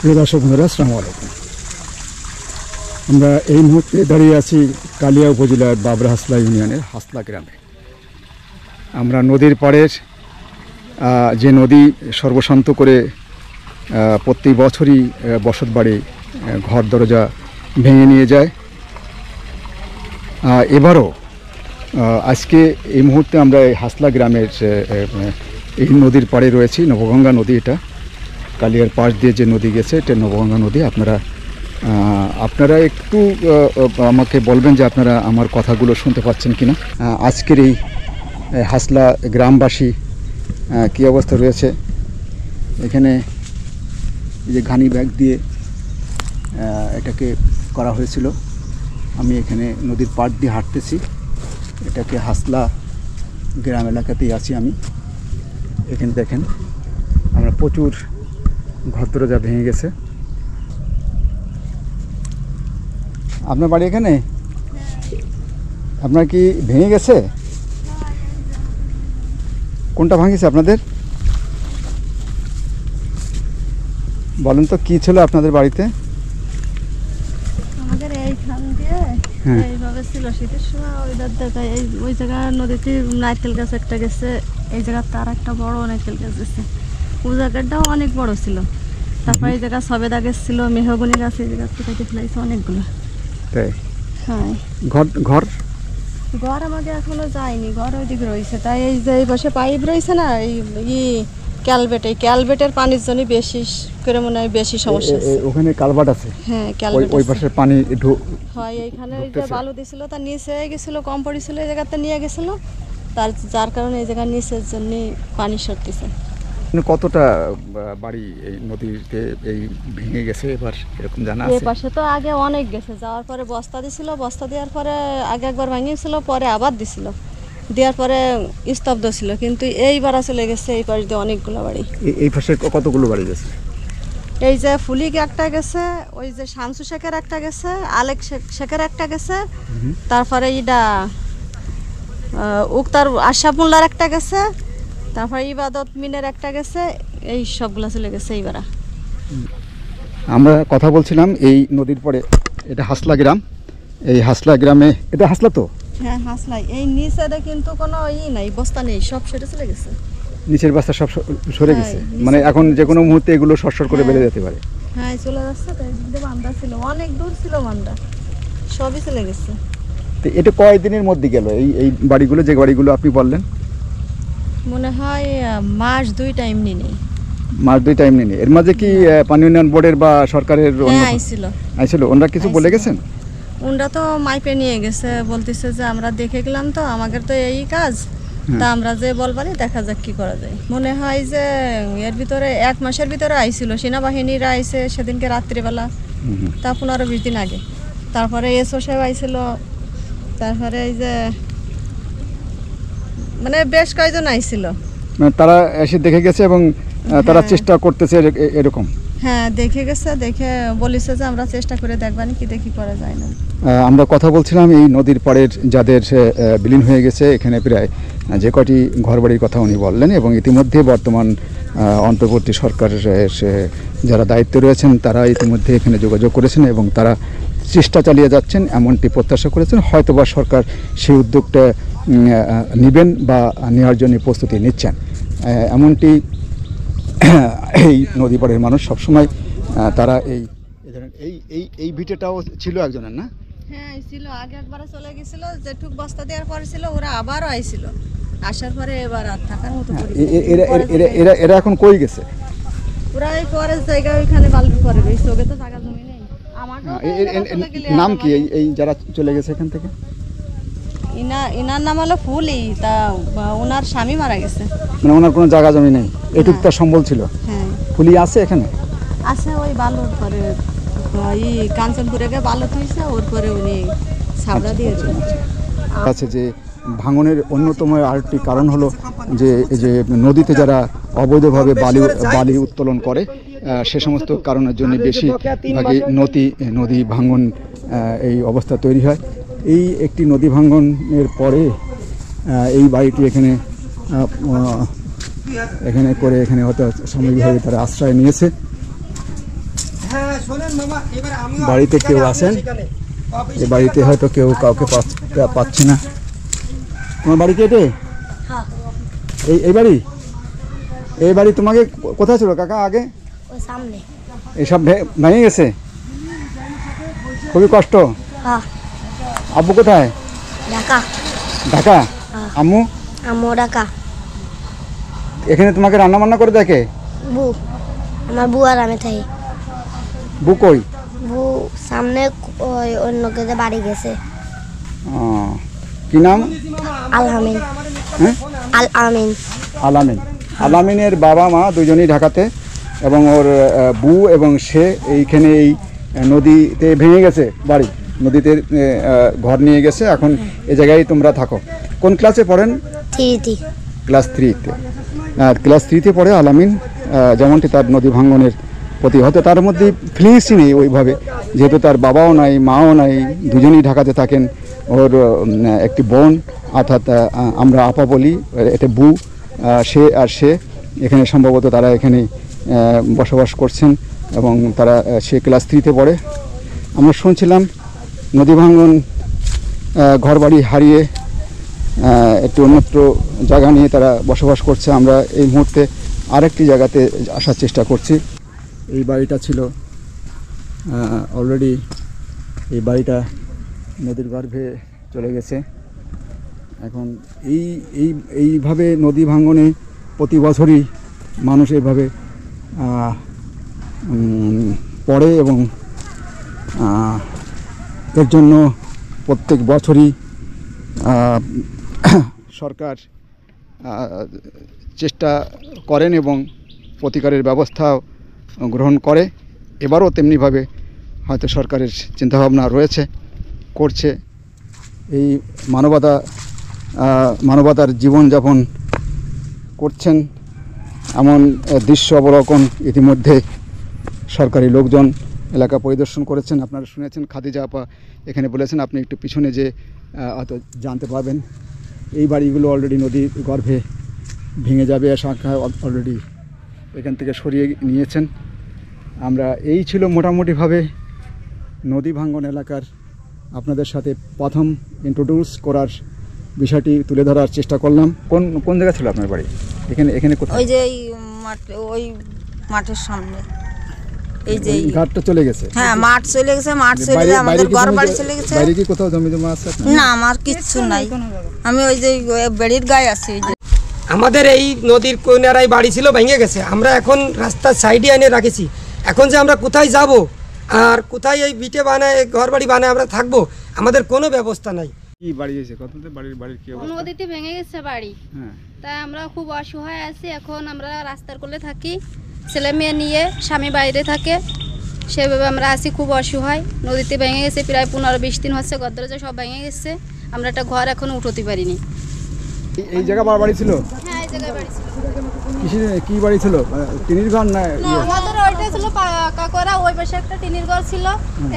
প্রিয় দর্শক বন্ধুরা, আসসালামু আলাইকুম। আমরা এই মুহূর্তে দাঁড়িয়ে আছি কালিয়া উপজেলার বাবরা হাসলা ইউনিয়নের হাসলা গ্রামে। আমরা নদীর পাড়ের যে নদী সর্বশান্ত করে প্রতি বছরই বসত বাড়ি ঘর দরজা ভেঙে নিয়ে যায়, এবারও আজকে এই মুহূর্তে আমরা এই হাসলা গ্রামের এই নদীর পাড়ে রয়েছি। নবগঙ্গা নদী, এটা কালিয়ার পাশ দিয়ে যে নদী গেছে এটা নবগঙ্গা নদী। আপনারা একটু আমাকে বলবেন যে আপনারা আমার কথাগুলো শুনতে পাচ্ছেন কিনা। আজকের এই হাসলা গ্রামবাসী কী অবস্থা রয়েছে, এখানে এই যে ঘানি ব্যাগ দিয়ে এটাকে করা হয়েছিল। আমি এখানে নদীর পাড় দিয়ে হাঁটতেছি, এটাকে হাসলা গ্রাম এলাকাতেই আছি আমি। এখানে দেখেন আমরা প্রচুর ঘর দরজা ভেঙে গেছে। আপনার বাড়ি এখানে? আপনার কি ভেঙে গেছে? কোনটা ভাঙিছে আপনাদের? বলেন তো কি ছিল আপনাদের বাড়িতে? আমাদের এইখান দিয়ে এইভাবে ছিল শীতের সময়, ওই জায়গা নদীতে নারকেল গাছ একটা গেছে, এই জায়গা তার একটা বড় নারকেল গাছ গেছে, ওই জায়গাটাও অনেক বড় ছিল। তারপরে এই জায়গা সবেদা গাছ ছিল, মেহগনি গাছ, এই জায়গা থেকে ফেলাইছে অনেকগুলো। তাই? হ্যাঁ। ঘর ঘর আমাদের এখনো যায়নি, ঘর ওইদিকে রয়েছে। তাই এই যে এই পাশে পাইপ রয়েছে না, এই ক্যালবেট, এই ক্যালবেটের পানির জন্য বেশি করে মনে হয় বেশি সমস্যা আছে। ওখানে কালভার্ট আছে? হ্যাঁ, ক্যালবেট ওই পাশে পানি হয়। এইখানে এই যে বালু দিছিল তার নিচে গেছিল, কম পড়েছিল, এই জায়গাতে নিয়ে গেছিল, যার কারণে এই জায়গার নিচের জন্য পানি সরতেছে। কতটা বাড়ি এই নদীতে এই ভেঙে গেছে এবার এরকম জানা আছে? এই পাশে তো আগে অনেক গেছে, যাওয়ার পরে বস্তা দিছিল, বস্তা দেওয়ার পরে আগে একবার ভাঙিয়েছিল, পরে আবার দিছিল, দেওয়ার পরে স্তব্ধ ছিল। কিন্তু এইবার চলে গেছে এই পাশ দিয়ে অনেকগুলো বাড়ি। এই পাশে কতগুলো বাড়ি গেছে? এই যে ফুলিক একটা গেছে, ওই যে শামসু শেখের একটা গেছে, আলেক শেখের একটা গেছে, তারপরে ইডা উক্তার আশরাফ মোল্লার একটা গেছে, তারপরে ইবাদত মিনের একটা গেছে। এই সবগুলো চলে গেছে এইবার। আমরা কথা বলছিলাম এই নদীর পরে, এটা হাসলা গ্রাম। এই হাসলা গ্রামে, এটা হাসলা তো? হ্যাঁ, হাসলাই। এই নিচে কিন্তু কোনো নাই, বস্তা নেই, সব সেটা চলে গেছে। নিচের বস্তা সব সরে গেছে, মানে এখন যে কোনো মুহূর্তে এগুলো সরসর করে বেড়ে যেতে পারে। হ্যাঁ, চলে যাচ্ছে। তাই বান্দা ছিল, অনেক দূর ছিল বান্দা, সবই চলে গেছে। তো এটা কয়দিনের মধ্যে গেল এই বাড়িগুলো, যে বাড়িগুলো আপনি বললেন? মনে হয় মাস 2 টাইম নেই। মাস 2 টাইম নেই। এর মাঝে কি পানি উন্নয়ন বোর্ডের বা সরকারের আইছিল? ওনারা কিছু বলে গেছেন? ওনারা তো মাইপে নিয়ে গেছে, বলতেছে যে আমরা দেখে গেলাম, তো আমাদের তো এই কাজ, তা আমরা যে বলবারই দেখা যাক কি করা যায়। মনে হয় যে এর ভিতরে 1 মাসের ভিতরে আইছিল, সেনাবাহিনীরা আইছে সেদিনকে রাত্রিবেলা, তা 15-20 দিন আগে। তারপরে এসও সাহেব আইছিল, তারপরে এই যে মানে বেশ কয়েকজন আইছিল, মানে তারা এসে দেখে গেছে এবং তারা চেষ্টা করতেছে এরকম। হ্যাঁ, দেখে গেছে, দেখে বলেছে যে আমরা চেষ্টা করে দেখবানি কি দেখি করা যায় না। আমরা কথা বলছিলাম এই নদীর পাড়ের যাদের বিলীন হয়ে গেছে, এখানে প্রায় যে কটি ঘরবাড়ির কথা উনি বললেন, এবং ইতিমধ্যে বর্তমান অন্তর্বর্তী সরকারের যারা দায়িত্বে রয়েছেন তারা ইতিমধ্যে এখানে যোগাযোগ করেছেন এবং তারা চেষ্টা চালিয়ে যাচ্ছেন, এমনটি প্রত্যাশা করেছেন। হয়তোবা সরকার সেই উদ্যোগটা নেবেন বা নেওয়ার জন্য প্রস্তুতি নিচ্ছেন, এমনটি এই নদী পাড়ের মানুষ সবসময় তারা এই ভিটেটাও ছিল একজনের, না? হ্যাঁ, ছিল। আগে একবার চলে গেছিল, যেটুক বস্তা দেওয়ার পরে ছিল, ওরা আবারও আইছিল, আসার পরে এবার আর থাকার মতো এরা এখন কই গেছে? ওরা এই পরের জায়গা ওইখানে বালু করে রয়েছে, ওকে তো জায়গা জমি নেই। নাম কি এই যারা চলে গেছে এখান থেকে? ইনার নাম হলো ফুলি, তা ওনার স্বামী মারা গেছে, মানে ওনার কোনো জায়গা জমি নেই, এটুক তার সম্বল ছিল। হ্যাঁ, ফুলি আছে এখানে? আছে, ওই বালুর পরে কাঞ্চনপুরে গিয়ে বালু থইছে, ওর পরে উনি ছাবড়া দিয়ে আছে। যে ভাঙনের অন্যতম আরেকটি কারণ হলো যে নদীতে যারা অবৈধভাবে বালি উত্তোলন করে, সে সমস্ত কারণের জন্য বেশিরভাগই নদী ভাঙন এই অবস্থা তৈরি হয়। এই একটি নদী ভাঙনের পরে এই বাড়িটি এখানে করে এখানে হয়তো সাময়িকভাবে তারা আশ্রয় নিয়েছে। বাড়িতে কেউ আছেন, এই বাড়িতে হয়তো কেউ কাউকে পাচ্ছি না। তোমার বাড়ি কি এটাই? হ্যাঁ, এই বাড়ি? এই বাড়ি তোমাকে কোথায় ছিল কাকা আগে? ওই সামনে। এইসব ভেঙে গেছে, খুবই কষ্ট। হ্যাঁ, আব্বু কোথায়? ঢাকা। ঢাকা? হ্যাঁ। আম্মু? আম্মু ঢাকা। এখানে তোমাকে রান্না বান্না করে দেখে? বু, আমার বউ আর আমি থাকি। বু কই? বউ সামনে ওই অন্য কেউ বাড়ি গেছে। কি নাম? আল আমিন। হ্যাঁ, আল আমিন। আলামিন। আলামিনের বাবা মা দুজনেই ঢাকাতে, এবং ওর বউ এবং সে এইখানে এই নদীতে ভেঙে গেছে বাড়ি, নদীতে ঘর নিয়ে গেছে। এখন এই জায়গায় তোমরা থাকো। কোন ক্লাসে পড়েন? থ্রিটি। ক্লাস 3-তে। ক্লাস 3-তে পড়ে আলামিন। যেমনটি তার নদী ভাঙ্গনের প্রতি হয়তো তার মধ্যে ফিলিংসই নেই ওইভাবে, যেহেতু তার বাবাও নাই মাও নাই, দুজনেই ঢাকাতে থাকেন। ওর একটি বোন, অর্থাৎ আমরা আপা বলি, এটা বু, সে এখানে সম্ভবত তারা এখানে বসবাস করছেন, এবং তারা সে ক্লাস 3-তে পড়ে। আমরা শুনছিলাম নদী ভাঙ্গন, ঘরবাড়ি হারিয়ে একটু অন্যত্র জায়গা নিয়ে তারা বসবাস করছে। আমরা এই মুহূর্তে আরেকটি জায়গাতে আসার চেষ্টা করছি। এই বাড়িটা ছিল অলরেডি, এই বাড়িটা নদীর গর্ভে চলে গেছে। এখন এইভাবে নদী ভাঙ্গনে প্রতি বছরই মানুষ এভাবে পড়ে, এবং এর জন্য প্রত্যেক বছরই সরকার চেষ্টা করেন এবং প্রতিকারের ব্যবস্থাও গ্রহণ করে। এবারও তেমনিভাবে হয়তো সরকারের চিন্তাভাবনা করছে। এই মানবতার জীবনযাপন করছেন এমন দৃশ্য অবলোকন ইতিমধ্যে সরকারি লোকজন এলাকা পরিদর্শন করেছেন। আপনারা শুনেছেন খাদিজা আপা এখানে বলেছেন, আপনি একটু পিছনে যে হয়তো জানতে পারবেন। এই বাড়িগুলো অলরেডি নদীর গর্ভে ভেঙে যাবে, সংখ্যা অলরেডি এখান থেকে সরিয়ে নিয়েছেন। আমরা এই ছিল মোটামুটিভাবে নদী ভাঙ্গন এলাকার আপনাদের সাথে প্রথম ইন্ট্রোডিউস করার বিষয়টি তুলে ধরার চেষ্টা করলাম। কোন জায়গা ছিল আপনার বাড়ি? এখানে কোথায়? ওই যে ওই মাঠের সামনে, এই যে ঘাটটা চলে গেছে। হ্যাঁ, মাঠ চলে গেছে, আমাদের ঘর বাড়ি চলে গেছে। বাইরে কি কোথাও জমি জমা আছে? না, আমার কিচ্ছু নাই, আমি ওই যে বেড়ির গায়ে আছি। এই যে আমাদের এই নদীর কিনারায় বাড়ি ছিল, ভেঙে গেছে। আমরা এখন রাস্তার সাইডে এনে রাখেছি। এখন যে আমরা কোথায় যাব আর কোথায় এই ভিটে বানায়, ঘর বাড়ি বানায় আমরা থাকবো, আমাদের কোনো ব্যবস্থা নাই। কি বাড়ি হয়েছে? বাড়ির কি অবস্থা? নদীতে ভেঙে গেছে বাড়ি। হ্যাঁ, তাই আমরা খুব অসহায় আছি। এখন আমরা রাস্তার কোলে থাকি, ছেলে মেয়ে নিয়ে, স্বামী বাইরে থাকে, সেভাবে আমরা আছি, খুব অসহায়। নদীতে ভেঙে গেছে, প্রায় 15-20 দিন হচ্ছে, গদ্দরজা সব ভেঙে গেছে। আমরা একটা ঘর এখনো উঠতে পারিনি। এই জায়গা বাড়ি ছিল? হ্যাঁ, এই জায়গায় বাড়ি ছিল। কি বাড়ি ছিল? টিনের ঘর না? আমাদের ওইটা ছিল পাকা করা, ওই পাশে একটা টিনের ঘর ছিল,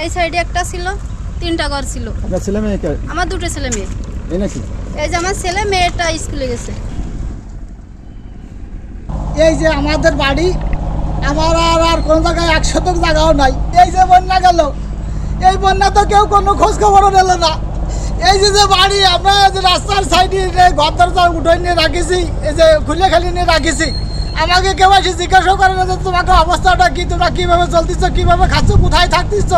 এই সাইডে একটা ছিল, 3টা ঘর ছিল। আপনার ছেলে মেয়ে? আমার 2টো ছেলে মেয়ে। এই নাকি? এই যে আমার ছেলে, মেয়েটা স্কুলে গেছে। এই যে আমাদের বাড়ি, আমার আর কোনো জায়গায় 1 শতক জায়গাও নাই। এই যে বন্যা গেল, এই বন্যা তো কেউ কোনো খোঁজ খবরও নিল না। এই যে বাড়ি আমরা যে রাস্তার সাইডে ঘর দরজা উঠে নিয়ে রাখেছি, এই যে খুলে খালি নিয়ে রাখেছি, আমাকে কেউ এসে জিজ্ঞাসা করে না যে তোমাকে অবস্থাটা কি, তোমরা কীভাবে চলতেছ, কীভাবে খাচ্ছ, কোথায় থাকতেছ।